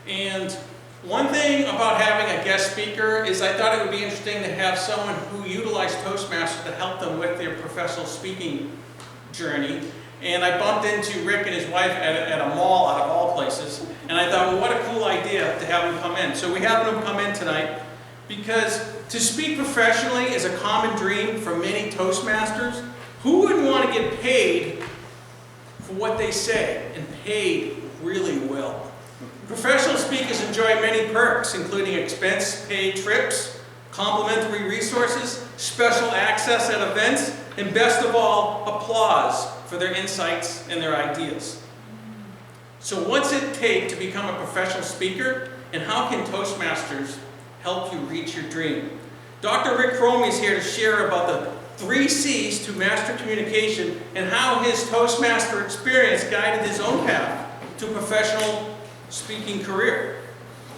And one thing about having a guest speaker is I thought it would be interesting to have someone who utilized Toastmasters to help them with their professional speaking journey. And I bumped into Rick and his wife at a mall, out of all places, and I thought, well, what a cool idea to have them come in. So we have them come in tonight because to speak professionally is a common dream for many Toastmasters. Who wouldn't want to get paid for what they say, and paid really well? Professional speakers enjoy many perks, including expense-paid trips, complimentary resources, special access at events, and best of all, applause for their insights and their ideas. So what's it take to become a professional speaker, and how can Toastmasters help you reach your dream? Dr. Rick Chromey is here to share about the 3 C's to master communication and how his Toastmaster experience guided his own path to a professional speaking career.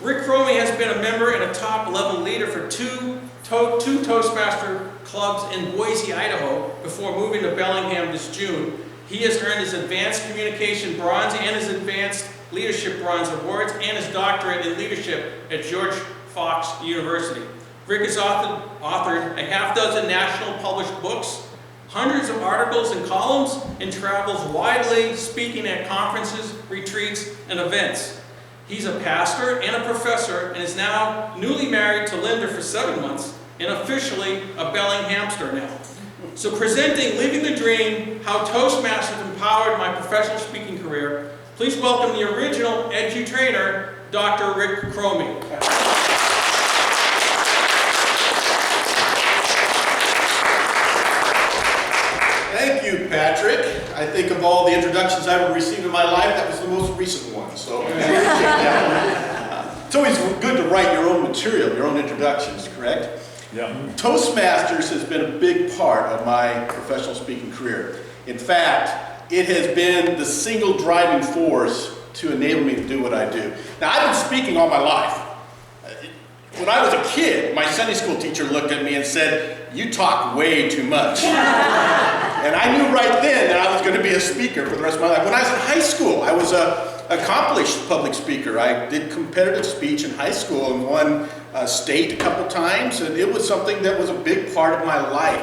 Rick Chromey has been a member and a top-level leader for two Toastmaster clubs in Boise, Idaho, before moving to Bellingham this June. He has earned his Advanced Communication Bronze and his Advanced Leadership Bronze Awards and his doctorate in leadership at George Fox University. Rick has authored a half-dozen national published books, hundreds of articles and columns, and travels widely speaking at conferences, retreats, and events. He's a pastor and a professor and is now newly married to Linda for 7 months and officially a Bellinghamster now. So presenting Living the Dream, How Toastmasters Empowered My Professional Speaking Career, please welcome the original edu-trainer, Dr. Rick Chromey. Thank you, Patrick. I think of all the introductions I've ever received in my life, that was the most recent one. So it's always good to write your own material, your own introductions, correct? Yeah. Toastmasters has been a big part of my professional speaking career. In fact, it has been the single driving force to enable me to do what I do. Now, I've been speaking all my life. When I was a kid, my Sunday school teacher looked at me and said, "You talk way too much." And I knew right then that I was going to be a speaker for the rest of my life. When I was in high school, I was an accomplished public speaker. I did competitive speech in high school and won state a couple times, and it was something that was a big part of my life.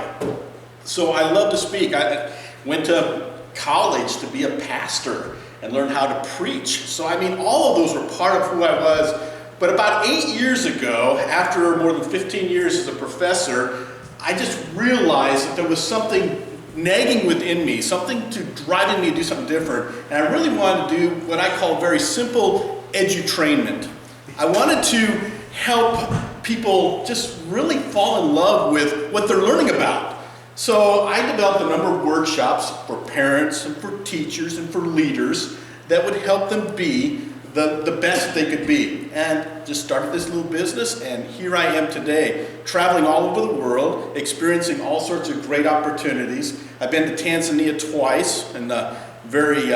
So I love to speak. I went to college to be a pastor and learn how to preach. So I mean, all of those were part of who I was. But about 8 years ago, after more than 15 years as a professor, I just realized that there was something nagging within me, something driving me to do something different. And I really wanted to do what I call very simple edu-trainment. I wanted to help people just really fall in love with what they're learning about. So I developed a number of workshops for parents and for teachers and for leaders that would help them be the best they could be. And just started this little business, and here I am today, traveling all over the world, experiencing all sorts of great opportunities. I've been to Tanzania twice, in the very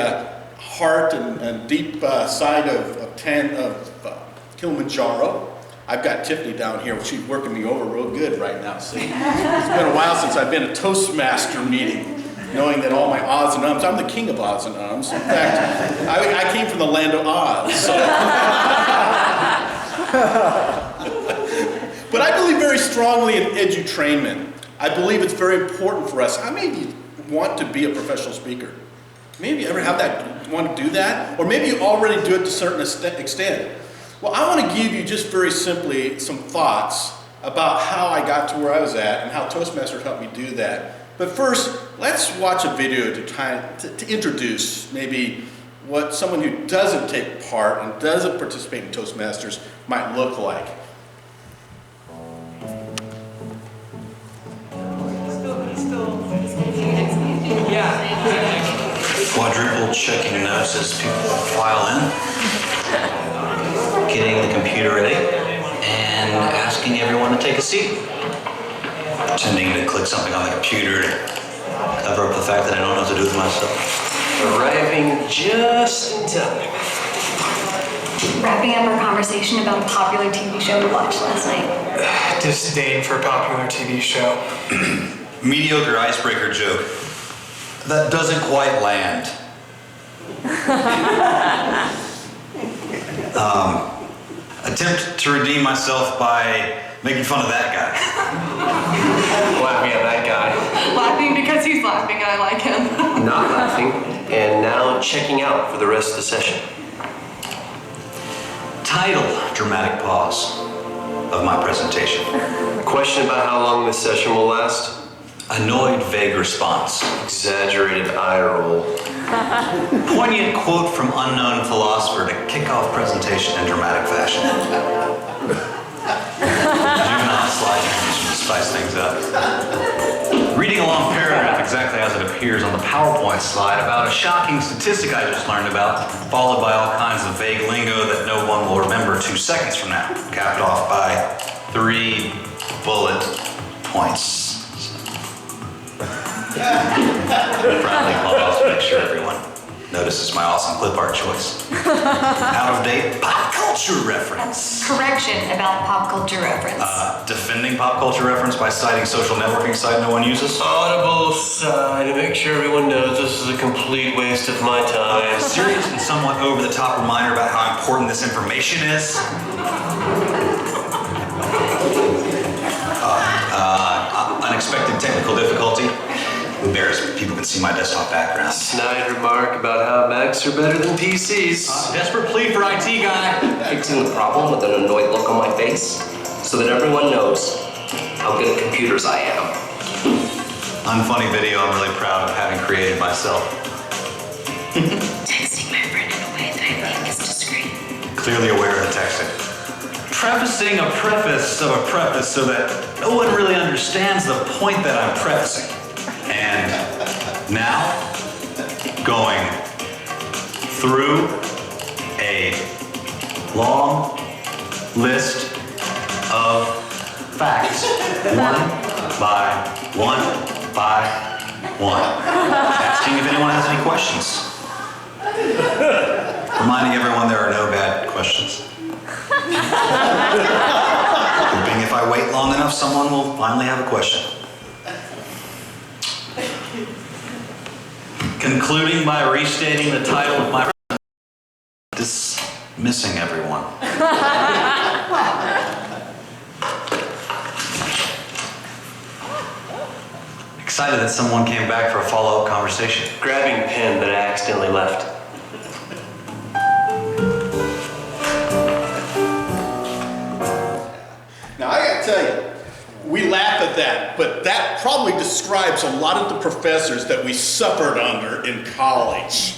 heart and deep side of Kilimanjaro. I've got Tiffany down here, she's working me over real good right now, see? It's been a while since I've been at a Toastmaster meeting, knowing that all my ahs and ums, I'm the king of ahs and ums. In fact, I came from the land of Oz. So. But I believe very strongly in edu-trainment. I believe it's very important for us. How many of you want to be a professional speaker? Maybe you ever want to do that? Or maybe you already do it to a certain extent. Well, I want to give you just very simply some thoughts about how I got to where I was at and how Toastmasters helped me do that. But first, let's watch a video to introduce maybe what someone who doesn't take part and doesn't participate in Toastmasters might look like. Quadruple checking notes as people file in, getting the computer ready, and asking everyone to take a seat. Pretending to click something on the computer to cover up the fact that I don't know what to do with myself. Arriving just in time. Wrapping up our conversation about a popular TV show we watched last night. Disdain for a popular TV show. Mediocre icebreaker joke that doesn't quite land. attempt to redeem myself by making fun of that guy. Laughing at that guy. Laughing because he's laughing and I like him. Not laughing, and now checking out for the rest of the session. Title, dramatic pause of my presentation. Question about how long this session will last? Annoyed, vague response. Exaggerated eye roll. Poignant quote from unknown philosopher to kick off presentation in dramatic fashion. Juvenile slide transition to spice things up. Reading a long paragraph exactly as it appears on the PowerPoint slide about a shocking statistic I just learned about, followed by all kinds of vague lingo that no one will remember 2 seconds from now, capped off by 3 bullet points. Proudly pause to make sure everyone notices my awesome clip art choice. Out of date pop culture reference. Correction about pop culture reference. Defending pop culture reference by citing social networking site no one uses. Audible sigh to make sure everyone knows this is a complete waste of my time. Serious and somewhat over-the-top reminder about how important this information is. Unexpected technical difficulty. Embarrassment. People can see my desktop background. Snide remark about how Macs are better than PCs. Desperate plea for IT guy. Fixing the problem with an annoyed look on my face so that everyone knows how good at computers I am. Unfunny video I'm really proud of having created myself. Texting my friend in a way that I think is discreet. Clearly aware of the texting. Prefacing a preface of a preface so that no one really understands the point that I'm prefacing. And now, going through a long list of facts, one by one by one. Asking if anyone has any questions. Reminding everyone there are no bad questions. Hoping if I wait long enough, someone will finally have a question. Concluding by restating the title of my dismissing everyone. Excited that someone came back for a follow-up conversation. Grabbing the pen that I accidentally left. Now I gotta tell you, we laugh at that, but that probably describes a lot of the professors that we suffered under in college,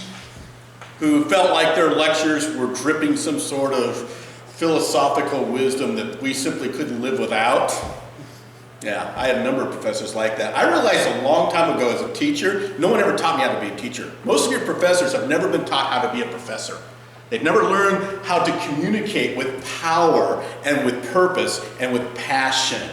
who felt like their lectures were dripping some sort of philosophical wisdom that we simply couldn't live without. Yeah, I had a number of professors like that. I realized a long time ago as a teacher, no one ever taught me how to be a teacher. Most of your professors have never been taught how to be a professor. They've never learned how to communicate with power and with purpose and with passion.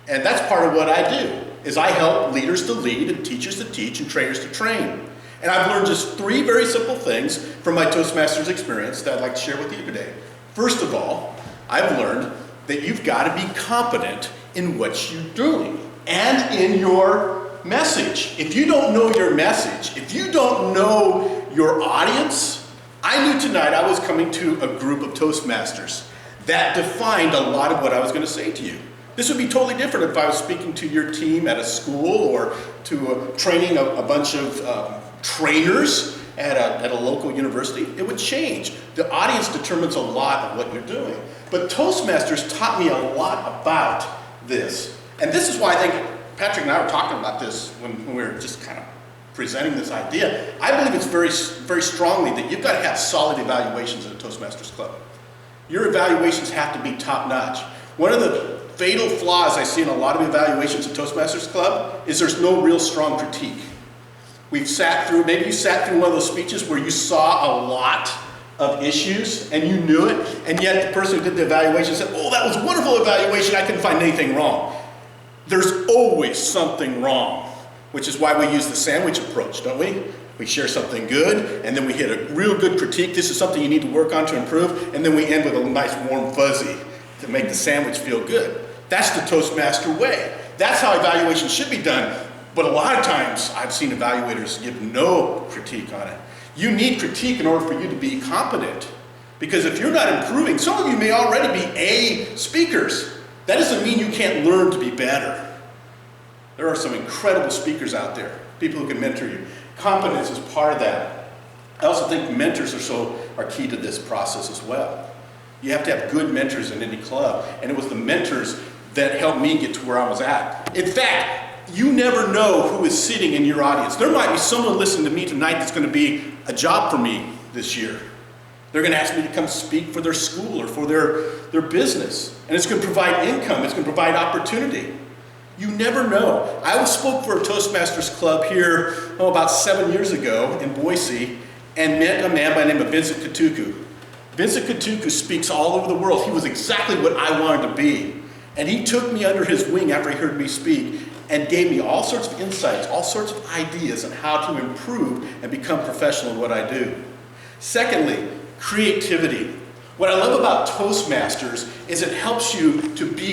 And that's part of what I do, is I help leaders to lead and teachers to teach and trainers to train. And I've learned just 3 very simple things from my Toastmasters experience that I'd like to share with you today. First of all, I've learned that you've got to be competent in what you're doing and in your message. If you don't know your message, if you don't know your audience, I knew tonight I was coming to a group of Toastmasters that defined a lot of what I was going to say to you. This would be totally different if I was speaking to your team at a school or to training a bunch of trainers at a local university. It would change. The audience determines a lot of what you're doing. But Toastmasters taught me a lot about this. And this is why I think Patrick and I were talking about this when we were just kind of presenting this idea. I believe it's very, very strongly that you've got to have solid evaluations at a Toastmasters Club. Your evaluations have to be top-notch. One of the fatal flaws I see in a lot of evaluations at Toastmasters Club is there's no real strong critique. Maybe you sat through one of those speeches where you saw a lot of issues and you knew it, and yet the person who did the evaluation said, "Oh, that was a wonderful evaluation, I couldn't find anything wrong." There's always something wrong, which is why we use the sandwich approach, don't we? We share something good, and then we hit a real good critique. This is something you need to work on to improve, and then we end with a nice warm fuzzy to make the sandwich feel good. That's the Toastmaster way. That's how evaluation should be done. But a lot of times, I've seen evaluators give no critique on it. You need critique in order for you to be competent. Because if you're not improving, some of you may already be A speakers. That doesn't mean you can't learn to be better. There are some incredible speakers out there, people who can mentor you. Competence is part of that. I also think mentors are key to this process as well. You have to have good mentors in any club, and it was the mentors that helped me get to where I was at. In fact, you never know who is sitting in your audience. There might be someone listening to me tonight that's going to be a job for me this year. They're going to ask me to come speak for their school or for their business. And it's going to provide income. It's going to provide opportunity. You never know. I spoke for a Toastmasters club here about 7 years ago in Boise and met a man by the name of Vincent Katuku. Vincent Katuku speaks all over the world. He was exactly what I wanted to be. And he took me under his wing after he heard me speak and gave me all sorts of insights, all sorts of ideas on how to improve and become professional in what I do. Secondly, creativity. What I love about Toastmasters is it helps you to be